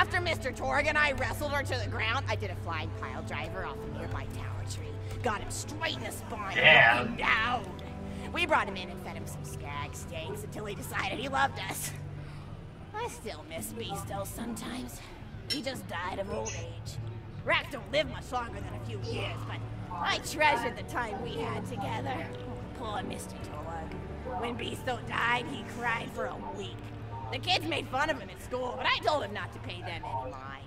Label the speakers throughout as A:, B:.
A: After Mr. Torg and I wrestled her to the ground, I did a flying pile driver off a nearby tower tree. Got him straight in the spine.
B: Damn.
A: Down. We brought him in and fed him some skag steaks until he decided he loved us. I still miss Beasto sometimes. He just died of old age. Rats don't live much longer than a few years, but I treasured the time we had together. Poor Mr. Torg. When Beasto died, he cried for a week. The kids made fun of him at school, but I told him not to pay them any mind.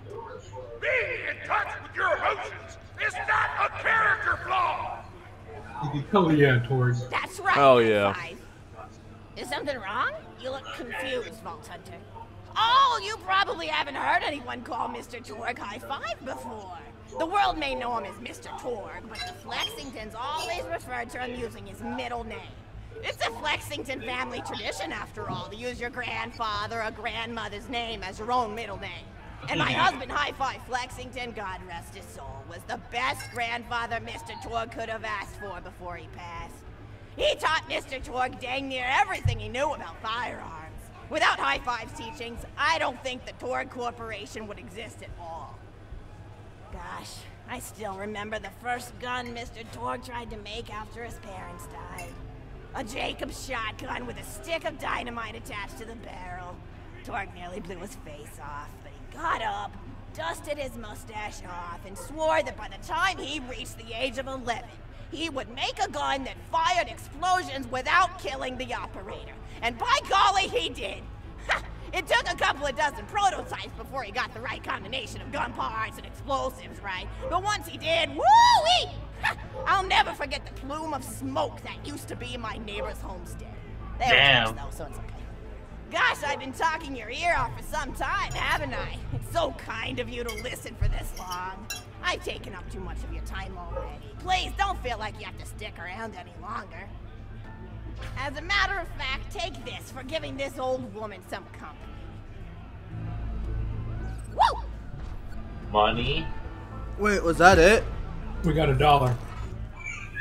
C: Being in touch with your emotions is not a character flaw!
D: Oh yeah, Torg.
A: That's right.
E: Oh yeah.
A: Is something wrong? You look confused, Vault Hunter. Oh, you probably haven't heard anyone call Mr. Torg High Five before. The world may know him as Mr. Torg, but the Flexingtons always refer to him using his middle name. It's a Flexington family tradition, after all, to use your grandfather or grandmother's name as your own middle name. And my husband, High Five Flexington, God rest his soul, was the best grandfather Mr. Torg could have asked for before he passed. He taught Mr. Torg dang near everything he knew about firearms. Without High Five's teachings, I don't think the Torg Corporation would exist at all. Gosh, I still remember the first gun Mr. Torg tried to make after his parents died. A Jacobs shotgun with a stick of dynamite attached to the barrel. Torg nearly blew his face off, but he got up, dusted his mustache off, and swore that by the time he reached the age of 11, he would make a gun that fired explosions without killing the operator. And by golly, he did! It took a couple of dozen prototypes before he got the right combination of gun parts and explosives right, but once he did, woo-wee! I'll never forget the plume of smoke that used to be my neighbor's homestead. They were close, though, so it's okay. Gosh, I've been talking your ear off for some time, haven't I? It's so kind of you to listen for this long. I've taken up too much of your time already. Please don't feel like you have to stick around any longer. As a matter of fact, take this for giving this old woman some company. Woo!
B: Money?
E: Wait, was that it?
D: We got $1.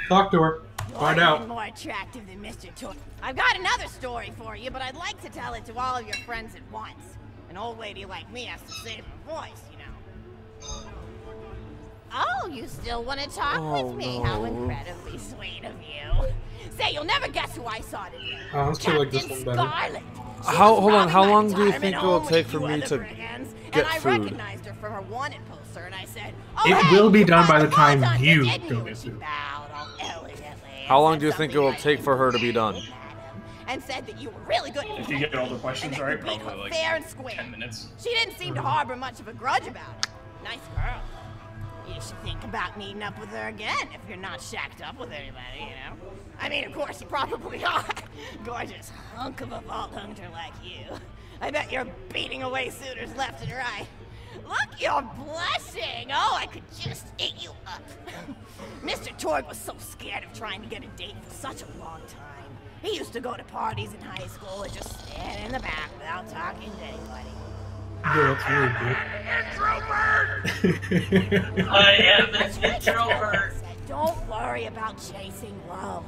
D: Talk to her. Find
A: You're
D: out.
A: even more attractive than Mr. Torg. I've got another story for you, but I'd like to tell it to all of your friends at once. An old lady like me has to save her voice, you know. Oh, you still want to talk with me?
E: No.
A: How incredibly sweet of you. Say, you'll never guess who I saw today.
D: Let's do like this one better.
A: Scarlet. She
E: Hold
A: was
E: on, how
A: robbing my
E: long do you
A: retirement
E: think it will
A: home
E: take
A: with
E: for
A: two
E: me
A: other
E: to
A: brigands,
E: get
A: and I
E: food?
A: recognized her from her wanted poster, and I said, "Oh,
D: It
A: hey,
D: will be done by
A: you're
D: the time
A: Vault Hunter,
D: you
A: didn't
D: go
A: you?"
D: get
A: She
D: food.
A: bowed all elegantly and
E: How long
A: said
E: do you think it
A: something
E: will
A: like,
E: take for her to be done?
A: and said that you were really good at
F: If you get all the questions
A: and that
F: right,
A: you beat
F: probably
A: her
F: like
A: fair and square.
F: 10 minutes.
A: She didn't seem to harbor much of a grudge about it. Nice girl. You should think about meeting up with her again if you're not shacked up with anybody, you know? I mean, of course you probably are. Gorgeous hunk of a Vault Hunter like you. I bet you're beating away suitors left and right. Look, you're blushing. Oh, I could just eat you up. Mr. Torg was so scared of trying to get a date for such a long time. He used to go to parties in high school and just stand in the back without talking to anybody.
D: Yeah, that's really
C: Introvert!
B: I am an introvert.
A: Don't worry about chasing love.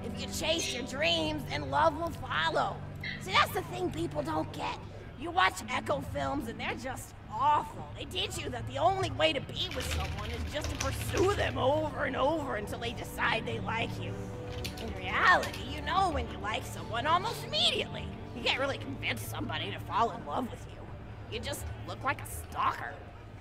A: If you chase your dreams, then love will follow. See, that's the thing people don't get. You watch Echo films and they're just awful. They teach you that the only way to be with someone is just to pursue them over and over until they decide they like you. In reality, you know when you like someone almost immediately. You can't really convince somebody to fall in love with you. You just look like a stalker.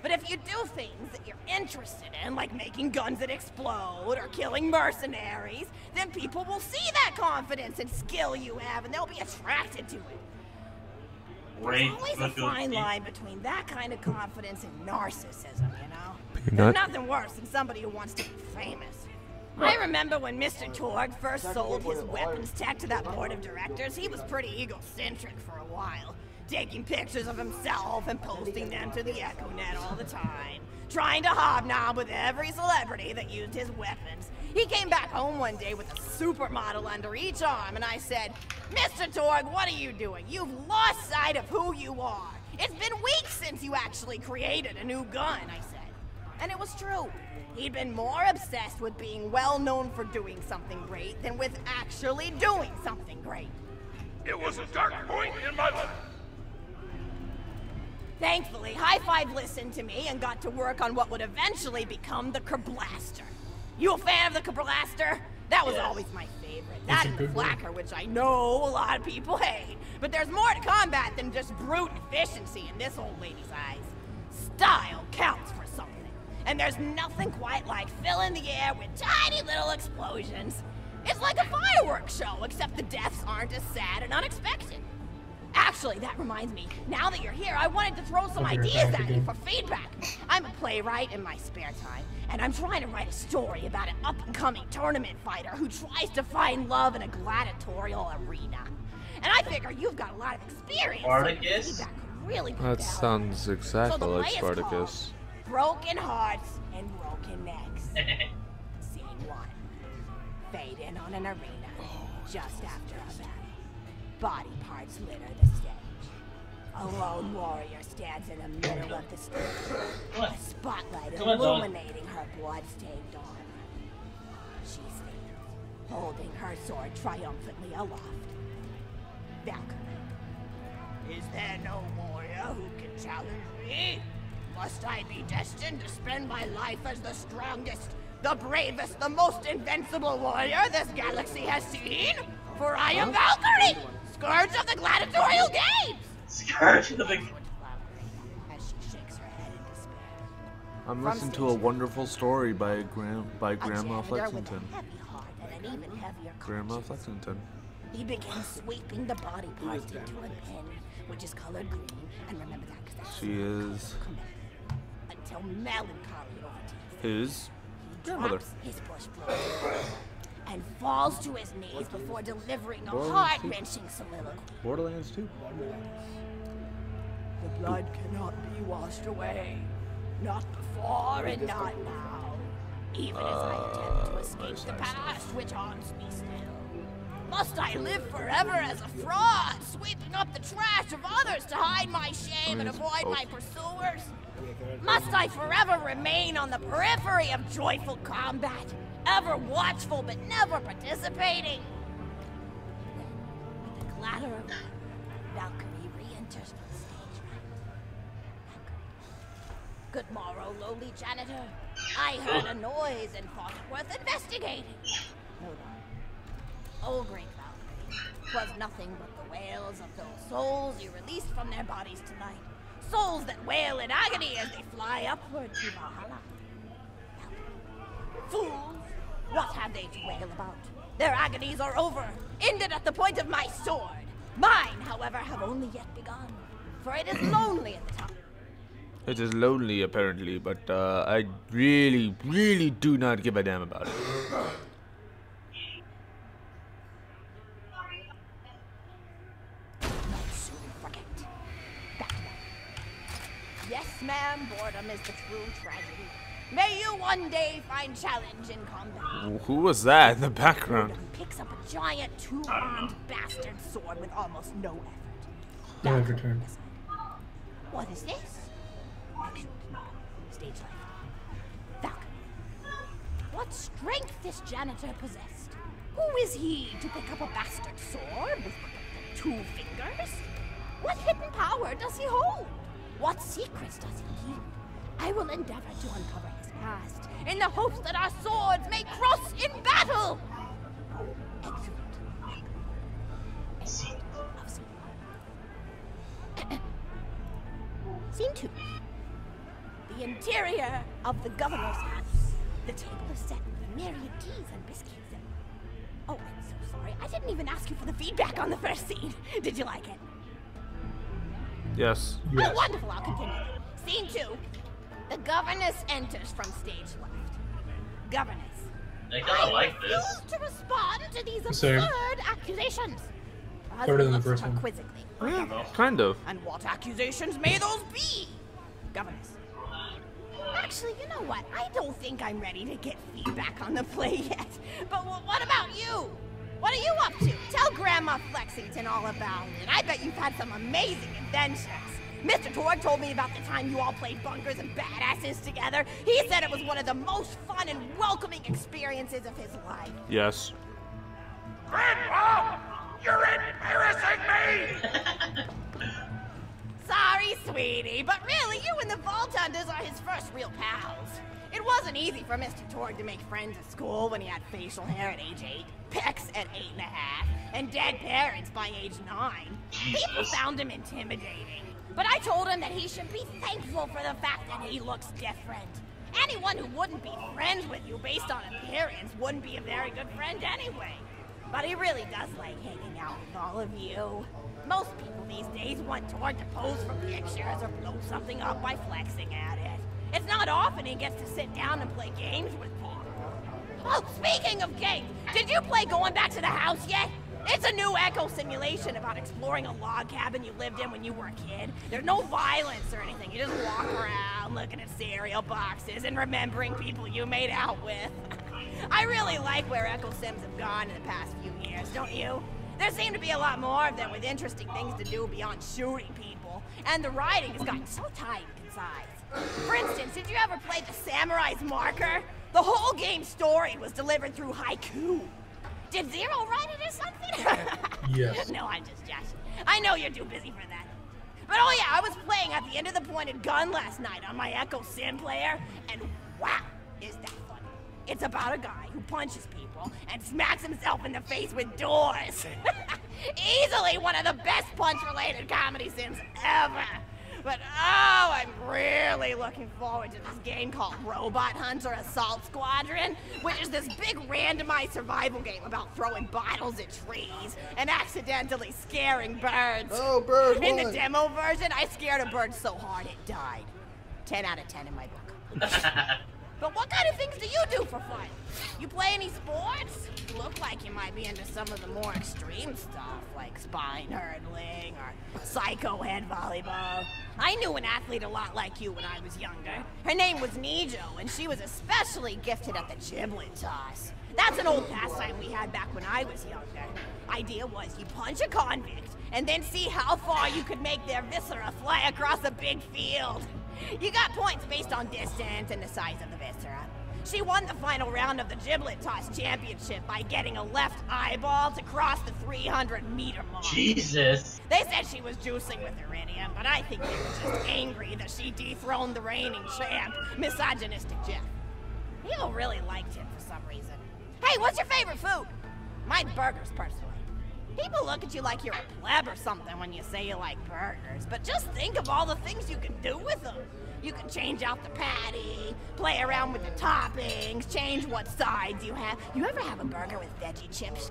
A: But if you do things that you're interested in, like making guns that explode or killing mercenaries, then people will see that confidence and skill you have and they'll be attracted to it. There's always a fine line between that kind of confidence and narcissism, you know? There's nothing worse than somebody who wants to be famous. I remember when Mr. Torg first sold his weapons tech to that board of directors, he was pretty egocentric for a while. Taking pictures of himself and posting them to the EchoNet all the time. Trying to hobnob with every celebrity that used his weapons. He came back home one day with a supermodel under each arm and I said, "Mr. Torg, what are you doing? You've lost sight of who you are. It's been weeks since you actually created a new gun," I said. And it was true. He'd been more obsessed with being well known for doing something great than with actually doing something great.
C: It was a dark point in my life.
A: Thankfully, High Five listened to me and got to work on what would eventually become the Kerblaster. You a fan of the Kerblaster? That was always my favorite. That and the Flacker, which I know a lot of people hate. But there's more to combat than just brute efficiency in this old lady's eyes. Style counts for something. And there's nothing quite like filling the air with tiny little explosions. It's like a fireworks show, except the deaths aren't as sad and unexpected. Actually, that reminds me, now that you're here, I wanted to throw some ideas at you for feedback. I'm a playwright in my spare time, and I'm trying to write a story about an up-and-coming tournament fighter who tries to find love in a gladiatorial arena. And I figure you've got a lot of experience.
B: Spartacus?
A: So feedback could really be
E: That
A: valuable.
E: sounds exactly
A: So the
E: like
A: play is
E: Spartacus.
A: called Broken Hearts and Broken Necks. Scene 1. Fade in on an arena just after a battle. Body parts litter the stage. A lone warrior stands in the middle of the stage. A spotlight illuminating her blood-stained armor. She stands, holding her sword triumphantly aloft. Valkyrie. Is there no warrior who can challenge me? Must I be destined to spend my life as the strongest, the bravest, the most invincible warrior this galaxy has seen? For I am Valkyrie, Scourge of the Gladiatorial Games!
B: Scourge of the...
A: As she shakes her head in despair.
E: I'm listening to a wonderful story by Grandma
A: A janitor with
E: Flexington.
A: a heavy heart and an even heavier
E: Grandma
A: conscience.
E: Flexington.
A: He begins sweeping the body parts into a pen, which is colored green, and remember that because that's
E: She is
A: until melancholy overtakes him.
E: his
A: He
E: grandmother.
A: drops his bush and falls to his knees before delivering a
E: Borderlands
A: heart-wrenching soliloquy.
E: Borderlands 2.
A: The blood cannot be washed away. Not before and not now. Even as I attempt to escape the past which haunts me still. Must I live forever as a fraud, sweeping up the trash of others to hide my shame and avoid my pursuers? Must I forever remain on the periphery of joyful combat, ever watchful but never participating? Then, with the clatter of Valkyrie re-enters the stage right. Valkyrie. Good morrow, lowly janitor. I heard a noise and thought it worth investigating. Hold on. Oh, great Valkyrie, 'twas nothing but the wails of those souls you released from their bodies tonight. Souls that wail in agony as they fly upward to Valhalla. Fools! What have they to wail about? Their agonies are over, ended at the point of my sword. Mine, however, have only yet begun, for it is lonely at the top.
E: It is lonely, apparently, but I really, really do not give a damn about it.
A: Not soon forget. Back to back. Yes, ma'am, boredom is the true tragedy. May you one day find challenge in combat.
E: Who was that in the background?
A: Boredom picks up a giant two-armed bastard sword with almost no effort.
D: No effort turn.
A: What is this? Excellent. Stage left. Valkyrie. What strength this janitor possessed? Who is he to pick up a bastard sword with 2 fingers? What hidden power does he hold? What secrets does he keep? I will endeavor to uncover his past in the hopes that our swords may cross in battle. Excellent. Scene 2. The interior of the governor's house. The table is set with myriad teas and biscuits. Oh, I'm so sorry. I didn't even ask you for the feedback on the first scene. Did you like it?
E: Yes.
A: Oh, wonderful. I'll continue. Scene 2. The governess enters from stage left. Governess.
B: I kinda like this.
A: refuse to respond to these
D: Same.
A: absurd accusations. Her
D: Better than the
A: husband
D: first
A: looks at her
D: one.
A: quizzically.
E: Yeah, kind of.
A: And what accusations may those be? Governess. Actually, you know what? I don't think I'm ready to get feedback on the play yet. But what about you? What are you up to? Tell Grandma Flexington all about it. I bet you've had some amazing adventures. Mr. Torg told me about the time you all played bunkers and badasses together. He said it was one of the most fun and welcoming experiences of his life.
E: Yes.
C: Grandpa, you're embarrassing me!
A: Sorry, sweetie, but really, you and the Vault Hunters are his first real pals. It wasn't easy for Mr. Torg to make friends at school when he had facial hair at age 8, pecs at 8.5, and dead parents by age 9. People found him intimidating. But I told him that he should be thankful for the fact that he looks different. Anyone who wouldn't be friends with you based on appearance wouldn't be a very good friend anyway. But he really does like hanging out with all of you. Most people these days want Torg to pose for pictures or blow something up by flexing at it. It's not often he gets to sit down and play games with people. Oh, speaking of games, did you play Going Back to the House yet? It's a new echo simulation about exploring a log cabin you lived in when you were a kid. There's no violence or anything. You just walk around looking at cereal boxes and remembering people you made out with. I really like where echo sims have gone in the past few years, don't you? There seem to be a lot more of them with interesting things to do beyond shooting people, and the writing has gotten so tight and concise. For instance, did you ever play The Samurai's Marker? The whole game's story was delivered through haiku. Did Zero write it or something?
D: Yes.
A: No, I'm just joshing. I know you're too busy for that. But oh yeah, I was playing at the end of the pointed gun last night on my Echo Sim player, and wow, is that funny. It's about a guy who punches people and smacks himself in the face with doors. Easily one of the best punch-related comedy sims ever. But oh, I'm really looking forward to this game called Robot Hunter Assault Squadron, which is this big randomized survival game about throwing bottles at trees and accidentally scaring birds.
E: Oh, bird!
A: In the demo version, I scared a bird so hard it died. 10 out of 10 in my book. But what kind of things do you do for fun? You play any sports? You look like you might be into some of the more extreme stuff, like spine hurdling or psycho head volleyball. I knew an athlete a lot like you when I was younger. Her name was Nijo, and she was especially gifted at the giblet toss. That's an old pastime we had back when I was younger. Idea was you punch a convict, and then see how far you could make their viscera fly across a big field. You got points based on distance and the size of the viscera. She won the final round of the Giblet Toss Championship by getting a left eyeball to cross the 300-meter mark.
B: Jesus.
A: They said she was juicing with iridium, but I think they were just angry that she dethroned the reigning champ, misogynistic Jeff. People really liked him for some reason. Hey, what's your favorite food? Mine's burgers, personally. People look at you like you're a pleb or something when you say you like burgers, but just think of all the things you can do with them. You can change out the patty, play around with the toppings, change what sides you have. You ever have a burger with veggie chips?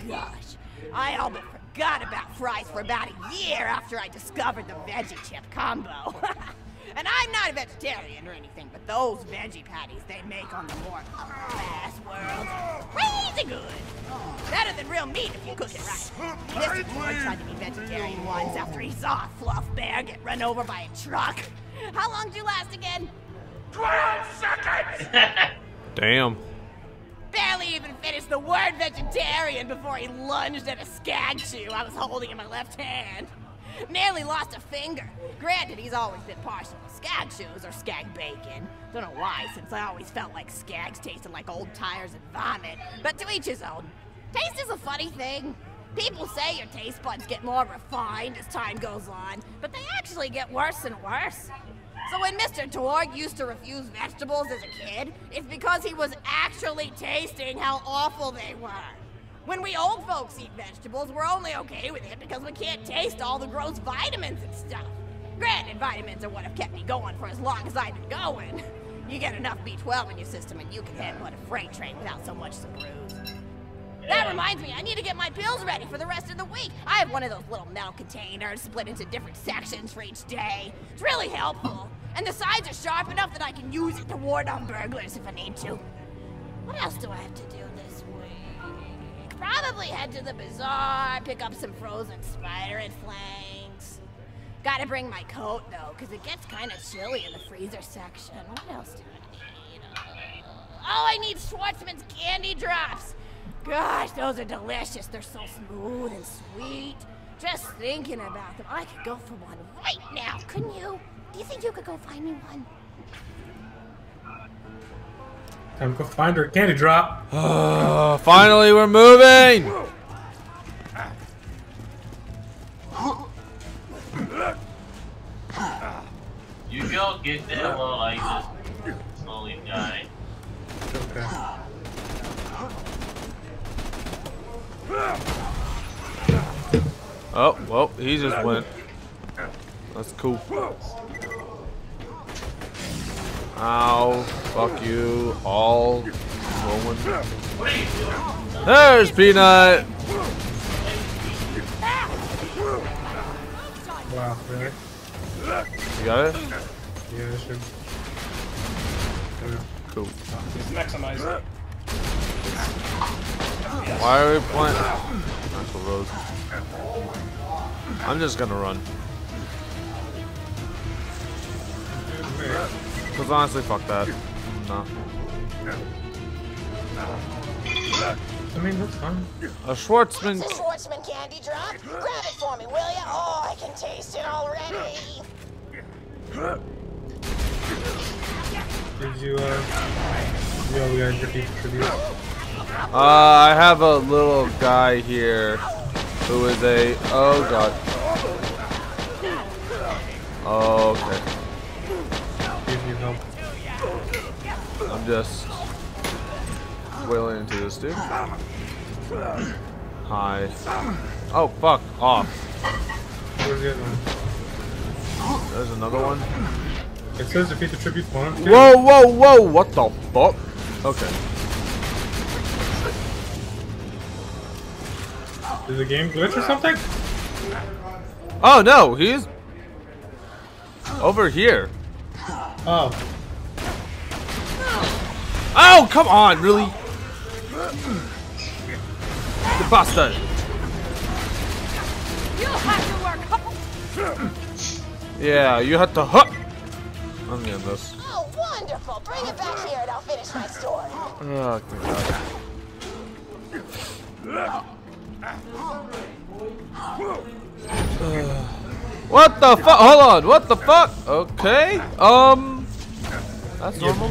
A: Gosh, I all but forgot about fries for about a year after I discovered the veggie chip combo. And I'm not a vegetarian or anything, but those veggie patties they make on the more fast world are crazy good. Better than real meat if you cook it right. Mr. Boy tried to be vegetarian once after he saw a fluff bear get run over by a truck. How long did you last again?
C: 12 seconds!
E: Damn.
A: Barely even finished the word vegetarian before he lunged at a skag chew I was holding in my left hand. Nearly lost a finger. Granted, he's always been partial to skag shoes or skag bacon. Don't know why, since I always felt like skags tasted like old tires and vomit. But to each his own. Taste is a funny thing. People say your taste buds get more refined as time goes on, but they actually get worse and worse. So when Mr. Torg used to refuse vegetables as a kid, it's because he was actually tasting how awful they were. When we old folks eat vegetables, we're only okay with it because we can't taste all the gross vitamins and stuff. Granted, vitamins are what have kept me going for as long as I've been going. You get enough B12 in your system and you can handle a freight train without so much as a bruise. That reminds me, I need to get my pills ready for the rest of the week. I have one of those little metal containers split into different sections for each day. It's really helpful. And the sides are sharp enough that I can use it to ward on burglars if I need to. What else do I have to do this week? Probably head to the bazaar, pick up some frozen spider and flanks. Gotta bring my coat though, because it gets kind of chilly in the freezer section. What else do I need? Oh, I need Schwartzman's candy drops. Gosh, those are delicious. They're so smooth and sweet. Just thinking about them, I could go for one right now, couldn't you? Do you think you could go find me one?
D: Time to go find her candy drop.
E: Finally, we're moving!
B: You go get there while I just slowly die.
D: Okay.
E: Oh, well, he just went. That's cool. Ow. Fuck you. All. Rolling. There's Peanut!
D: Wow, really?
E: You got it?
D: Yeah, I should.
E: Cool.
F: He's maximizing.
E: Why are we playing? Actual Rose. I'm just gonna run. Cause honestly, fuck that. No.
D: I mean, that's fine.
E: A Schwartzman.
A: This Schwartzman candy drop? Grab it for me, will ya? Oh, I can taste it already.
D: Did you, all the guys repeat tribute?
E: I have a little guy here who is a. Oh god. Oh, okay.
D: Give you help.
E: I'm just wailing into this dude. Hi. Oh, fuck off.
D: Where's the other one?
E: There's another one.
D: It says defeat the tribute 1 of 2.
E: Whoa, whoa, whoa! What the fuck? Okay.
D: Did the game glitch or something?
E: Oh no, he's over here.
D: Oh.
E: Oh, come on, really? The bastard.
A: You'll have to work.
E: Yeah, you had to hut. I'm getting this.
A: Oh, wonderful. Bring it back here and I'll finish my story.
E: Oh, God. What the fuck? Hold on. What the fuck? Okay. That's normal.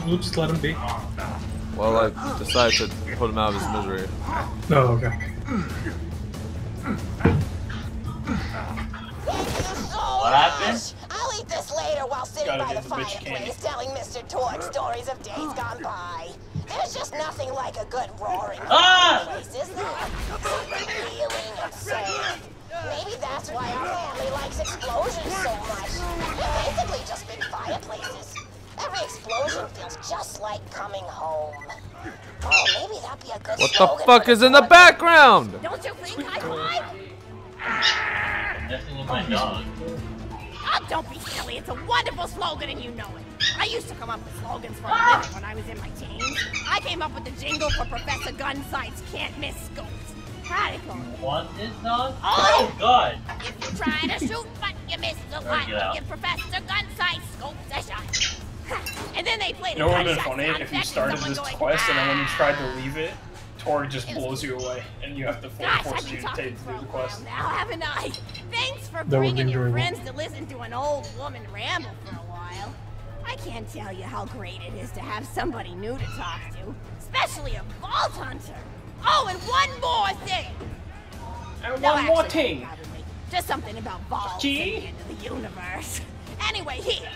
D: We'll just let him be.
E: Well, I decided to put him out of his misery.
D: No, okay.
B: What happened?
A: I'll eat this later while sitting
F: Gotta
A: by
F: get
A: the
F: the bitch
A: fireplace
F: candy.
A: telling Mr. Torg stories of days gone by. There's just nothing like a good roaring fireplace, is there? Something healing and safe. Maybe that's why our family likes explosions so much. They're basically just big fireplaces. Every explosion feels just like coming home. Oh, maybe that'd be a good
E: What the
A: slogan
E: fuck
A: for
E: is in the
A: Torg.
E: background?
A: Don't you think high five?
B: I'm messing with my dog.
A: Oh, don't be silly. It's a wonderful slogan and you know it. I used to come up with slogans for a living when I was in my teens. I came up with the jingle for Professor Gunsight's Can't Miss Scopes. How'd it go?
B: Want this dog?
A: Oh!
B: Oh god!
A: If you try to shoot but you miss the one,
B: get out.
A: give Professor Gunsight Scopes a shot. And then they played
F: You know what would
A: a
F: have been funny if you started this quest and then when you tried to leave it, Torg just blows you away and you have to force you to take through the quest.
A: Now haven't I? Thanks for
D: That would be
A: bringing your
D: enjoyable.
A: friends to listen to an old woman ramble for a while. I can't tell you how great it is to have somebody new to talk to, especially a vault hunter. Oh, and one more thing.
F: And
A: No,
F: one more
A: actually,
F: thing.
A: probably. Just something about vaults
F: Gee?
A: and the end of the universe. Anyway, here.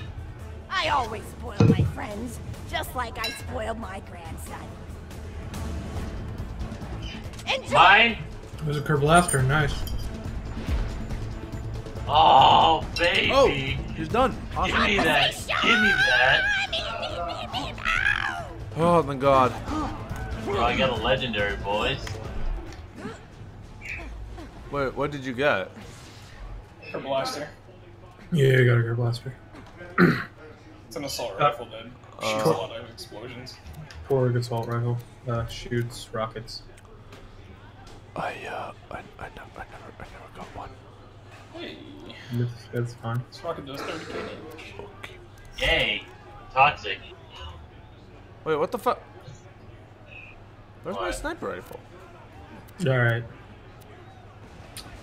A: I always spoil my friends, just like I spoiled my grandson. Enjoy!
B: Mine?
D: There's a curb blaster, nice.
B: Oh, baby!
E: Oh, he's done.
B: Give
E: Awesome.
B: me that! Give me that!
E: Oh, thank God.
B: Oh, I got a legendary, boys.
E: Wait, what did you get?
F: Her blaster.
D: Yeah, I got a curb blaster.
F: It's an assault rifle, dude. Shoots a lot of explosions.
D: Torg assault rifle. Shoots rockets.
E: I never got one.
F: Hey,
D: That's fine.
F: this rocket does 30k damage.
E: Okay.
B: Yay! Toxic.
E: Wait, what the fuck? Where's my
B: What?
E: sniper rifle?
D: Alright.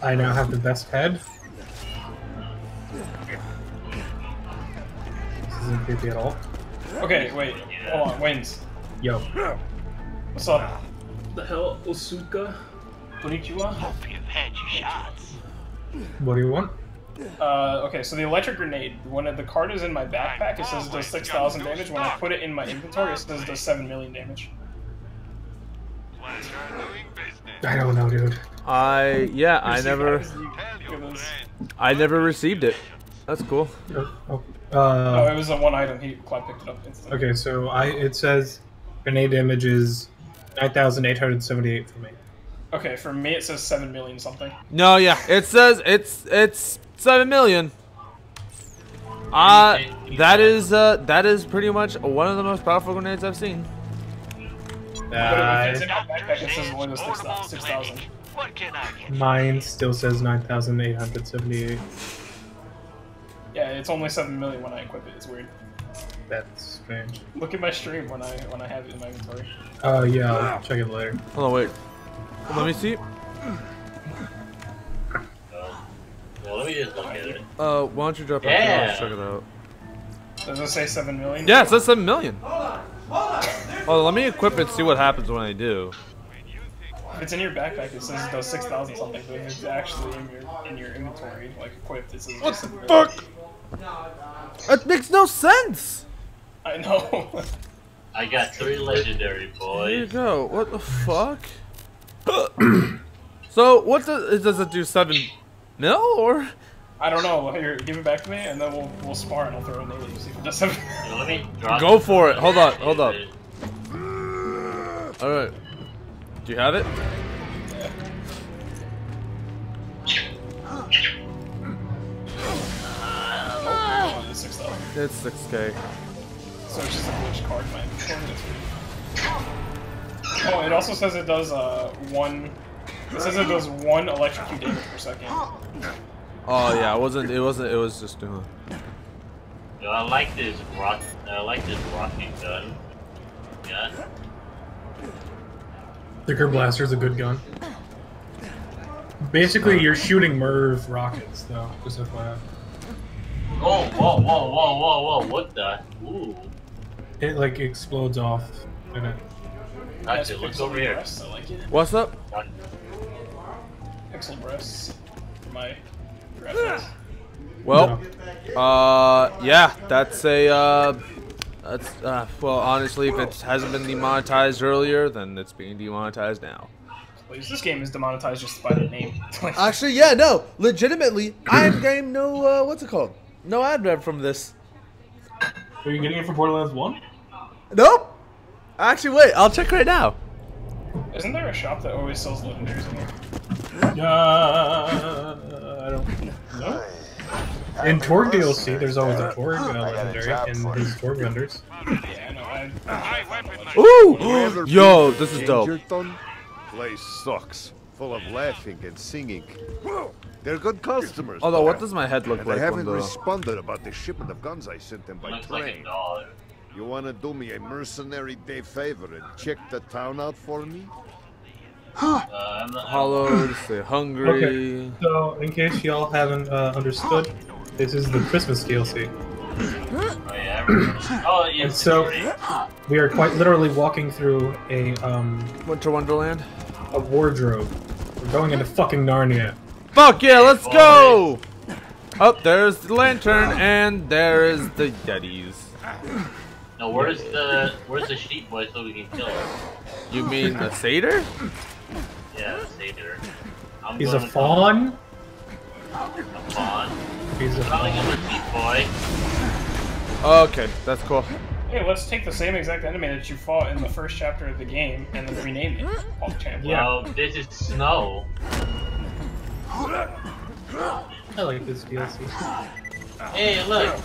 D: I now have the best head. This isn't creepy at all.
F: Okay, wait. Hold on, wins.
D: Yo.
F: What's up? The hell, Osuka? Konnichiwa?
D: What do you want?
F: Okay, so the electric grenade, when the card is in my backpack, it says it does 6,000 damage. When I put it in my inventory, it says it does 7 million damage.
D: I don't know, dude.
E: I never received it. That's cool.
D: Oh,
F: No, it was a one item. Clyde picked it up instantly.
D: okay, so it says grenade damage is 9,878 for me.
F: Okay, for me it says 7 million something.
E: No, yeah, it says it's 7 million. That is pretty much one of the most powerful grenades I've seen.
F: But if it's in my backpack, it says only 6,000.
D: Mine still says 9,878.
F: Yeah, it's only 7 million when I equip it. It's weird.
D: That's strange.
F: Look at my stream when I have it in my inventory.
D: Yeah, I'll check it later.
E: Hold on, wait. Let me see.
B: Well, let me just look at it.
E: Why don't you drop it?
B: Yeah.
E: Check it out.
F: Does it say 7 million?
E: Yeah, it says 7 million. Oh, let me equip it and see what happens when I do.
F: If it's in your backpack, it says it does 6,000 something. But if it's actually in your inventory, like equipped, it says
E: What
F: just
E: the
F: 7
E: fuck? That makes no sense.
F: I know.
B: I got 3 legendary
E: There you
B: boys.
E: go. What the fuck? So what does it do? 7 mil or?
F: I don't know. Here, give it back to me, and then we'll spar, and I'll throw a nade at you. See if it does 7.
B: Let me drop
E: Go for it. Hold up. All right. Do you have it?
F: Oh, it's 6,000.
E: It's 6K.
F: So it's just a glitch card in my inventory. Oh, it also says it does one. It says it does 1 electrocute damage per second.
E: Oh yeah, it wasn't. It was just.
B: Yo, I like this rocket gun. Yeah.
D: Thicker Blaster's a good gun. Basically, you're shooting Merv rockets, though, just FYI.
B: Oh, whoa, what the? Ooh.
D: It, like, explodes off in it.
B: Gotcha, look over here.
F: Breasts, I like it.
E: What's up?
F: Pixel breasts for my graphics.
E: Well, yeah, that's a, well, honestly, if it hasn't been demonetized earlier, then it's being demonetized now.
F: Please, this game is demonetized just by the name.
E: Actually, yeah, no, legitimately, I am getting no, what's it called? No ad rev from this.
D: Are you getting it for Borderlands 1?
E: Nope. Actually, wait, I'll check right now.
F: Isn't there a shop that always sells legendaries in here?
D: I don't know. In Torg DLC, there's always a Torg legendary in his Torg vendors.
F: Yeah, I know.
E: Ooh! Yo, this is dope.
G: Place sucks, full of laughing and singing. They're good customers.
E: Although, what does my head look
G: and
E: like
G: they
E: when
G: haven't
E: the...
G: responded about the shipment of guns I sent them by
B: Looks like
G: train.
B: $1.
G: You wanna do me a mercenary day favor and check the town out for me?
E: Hollowed, say hungry.
D: Okay, so in case y'all haven't understood, this is the Christmas DLC.
B: Oh yeah, oh yeah.
D: And so, we are quite literally walking through a
E: Winter Wonderland.
D: wardrobe. We're going into fucking Narnia.
E: Fuck yeah, let's go! Oh, there's the lantern, and there is the Yetis.
B: No, where's the sheep boy so we can kill him?
E: You mean the satyr?
B: Yeah, the satyr.
D: He's a fawn?
B: A fawn.
D: He's a
B: Calling him
D: fawn.
B: a sheep boy.
E: Okay, that's cool.
F: Hey, let's take the same exact enemy that you fought in the first chapter of the game and then rename it. PogChamp.
B: Well, this is snow.
D: I like this DLC.
B: Hey, look.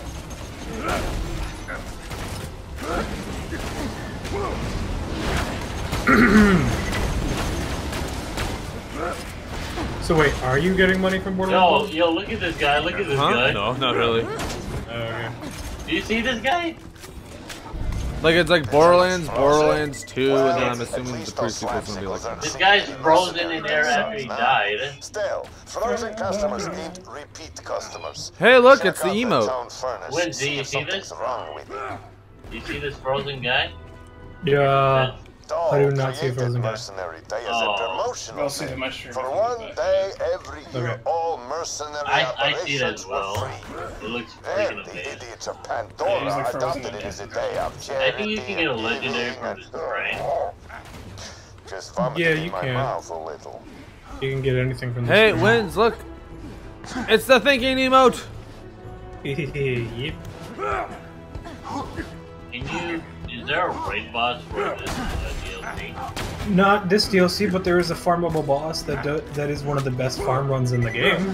D: So wait, are you getting money from Borderlands?
B: Yo, look at this guy. Look at this
E: Huh?
B: guy.
E: No, not really.
D: Okay.
B: Do you see this guy?
E: Like, it's like Borderlands, Borderlands 2, and then I'm assuming the pre-sequel's gonna be like that.
B: This guy's frozen in there after he died.
H: Still, frozen customers need repeat customers.
E: Hey, look,
H: Check
E: it's the
H: out
E: emote.
H: town furnace.
B: Lindsay, you see
H: Something's
B: this?
H: wrong with it.
B: You see this frozen guy?
D: Yeah.
G: Don't
D: I do not see a
G: create
D: Frozen guy.
G: mercenary day as a promotional
F: We'll see
G: thing.
F: the mushroom.
G: For one day every year,
D: Okay.
G: all mercenary
B: I see it
G: operations
B: as
G: were
B: well.
G: free.
B: It looks
G: Then
B: freaking
G: the
B: amazing.
G: idiots of
F: Yeah, he's
G: Pandora
F: like Frozen
G: adopted it as a day of
B: I
G: charity
B: think you can get a
G: and
B: legendary
G: giving
B: from
G: and-
B: this brain.
G: Just vomited
D: Yeah,
G: in
D: you
G: my
D: can.
G: mouth a little.
D: You can get anything from this.
E: Hey, Wins, look. It's the thinking emote.
D: Yep.
B: Is there a raid boss for this DLC?
D: Not this DLC, but there is a farmable boss that is one of the best farm runs in the game.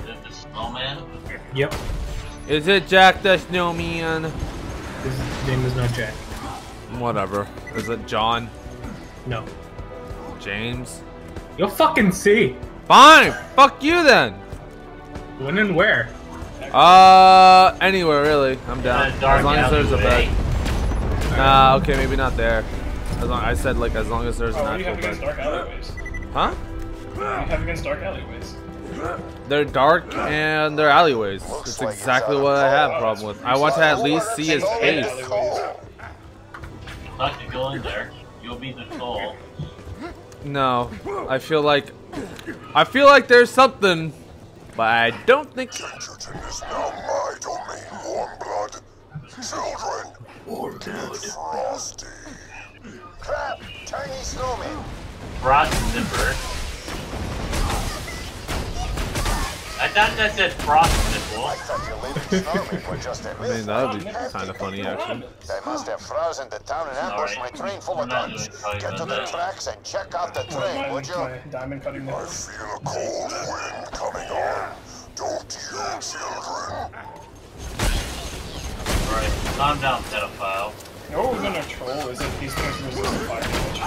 B: Is it the snowman?
D: Yep.
E: Is it Jack the Snowman?
D: His name is not Jack.
E: Whatever. Is it John?
D: No.
E: James?
D: You'll fucking see.
E: Fine! Fuck you then!
D: When and where?
E: Anywhere really. I'm down.
B: In a dark
E: As long as there's a
B: alleyway.
E: bed. Nah, okay, maybe not there. As long I said like as long as there's
F: Oh,
E: an
F: what do you
E: actual
F: have against
E: bed.
F: dark alleyways?
E: Huh?
F: What do you have against dark alleyways?
E: They're dark and they're alleyways. It's exactly what I have a problem with. I want to at least see his face.
B: Not to go in there. You'll be the soul.
E: No, I feel like there's something, but I don't think.
H: Edgerton is now my domain. Warm blood. Children. Warm blood. Frosty.
G: Crap! Tiny snowman.
B: Frost Zipper. I thought that said Frost Nipple.
G: I thought your lady snowman were just a
E: I mean,
G: myth.
E: that would be kind of funny actually.
G: They must have frozen the town and ambushed my train full of guns. Get to the tracks and check out the train, would you?
F: My diamond cutting
H: I
F: knife.
H: feel a cold wind coming on. Don't you, children?
B: Alright, calm down, pedophile.
F: You know what we're gonna troll is if these things resist fire damage.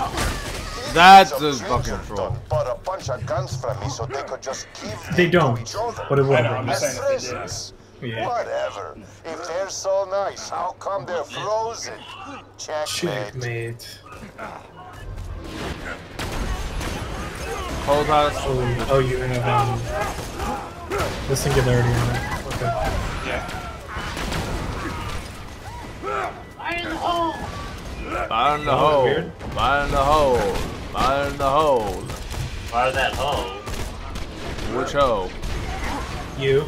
E: That's
G: Some
E: a
G: children
E: fucking troll.
G: done bought a bunch of guns from me so they could just give
D: They
G: them
D: don't,
G: to each other.
D: but it will
F: I know, I'm
D: be.
F: just saying if they did.
G: Presents.
D: Yeah.
G: Whatever. If they're so nice, how come they're frozen? Checkmate.
D: Checkmate.
E: Hold on.
D: Oh, you have the singularity on it. Okay.
F: Yeah.
E: Fire in the hole.
D: Weird.
E: Fire in the hole. Fire in the hole.
B: Fire that hoe.
E: Which hoe?
D: You.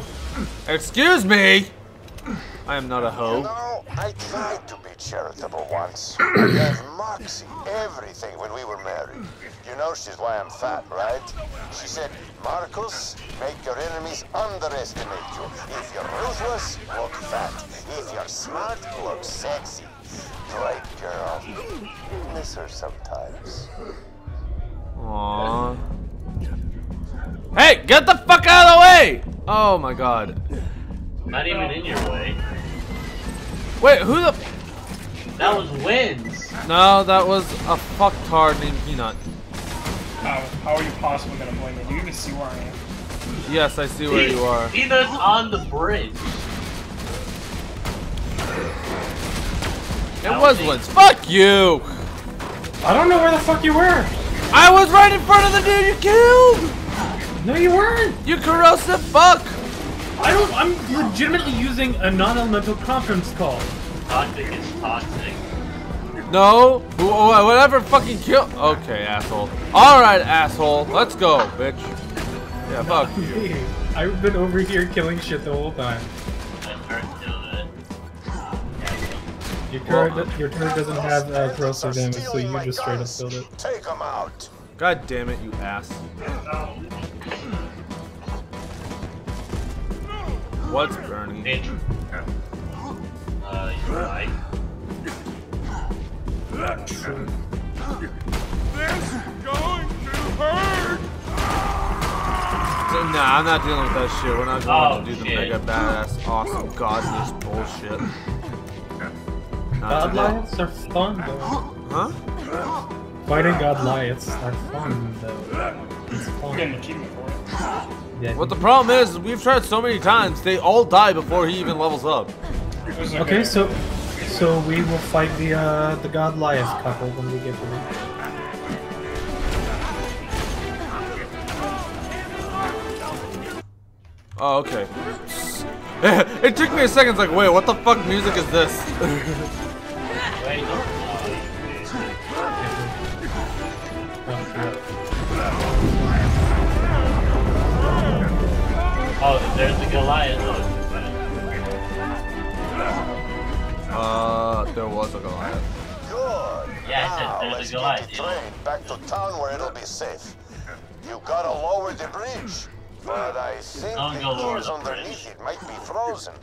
E: Excuse me. I am not a
G: You
E: hoe.
G: know, I tried to be charitable once. I gave Moxie everything when we were married. You know she's why I'm fat, right? She said, Marcus, make your enemies underestimate you. If you're ruthless, look fat. If you're smart, look sexy. Great girl. Miss her sometimes.
E: Aww. Hey, get the fuck out of the way! Oh my god.
B: Not even in your way.
E: Wait, who the?
B: That was Wins.
E: No, that was a fucktard named Peanut.
F: How are you possibly gonna blame me? Do you even see where I am?
E: Yes, I see where you are.
B: Peanut's on the bridge.
E: It was once. Fuck you!
D: I don't know where the fuck you were.
E: I was right in front of the dude you killed!
D: No, you weren't.
E: You corrosive fuck!
D: I'm legitimately using a non-elemental conference call.
B: Toxic is toxic.
E: No, whatever fucking kill. Okay, asshole. Alright, asshole. Let's go, bitch. Yeah, fuck you.
D: Hey, I've been over here killing shit the whole time.
B: That turns to
D: Your turret doesn't have corrosive damage, so you just straight up killed it.
G: Take them out.
E: God damn it, you ass. What's burning?
B: Bitch. You're right.
C: This is going to hurt!
E: Nah, I'm not dealing with that shit. We're not going to do the
B: shit.
E: mega badass, awesome, godless bullshit. Not today.
D: Godlights are fun though.
E: Huh?
D: Fighting Godlights are fun though. It's
F: I'm
D: fun.
F: getting the achievement for it.
D: Yeah.
E: What the problem is we've tried so many times, they all die before he even levels up.
F: This is
D: Okay, so we will fight the Godlight couple when we get to them.
E: Oh, okay. It took me a second, it's like, wait, what the fuck music is this?
B: Wait,
D: If
B: Oh, there's the Goliath.
E: There was a Goliath.
G: Good.
B: Yeah, I said
G: Now,
B: there's a
G: let's
B: Goliath,
G: get the train back to town where it'll be safe. You gotta lower the bridge. But I think
B: Don't
G: the
B: go lower
G: doors
B: the
G: underneath
B: bridge.
G: it might be frozen.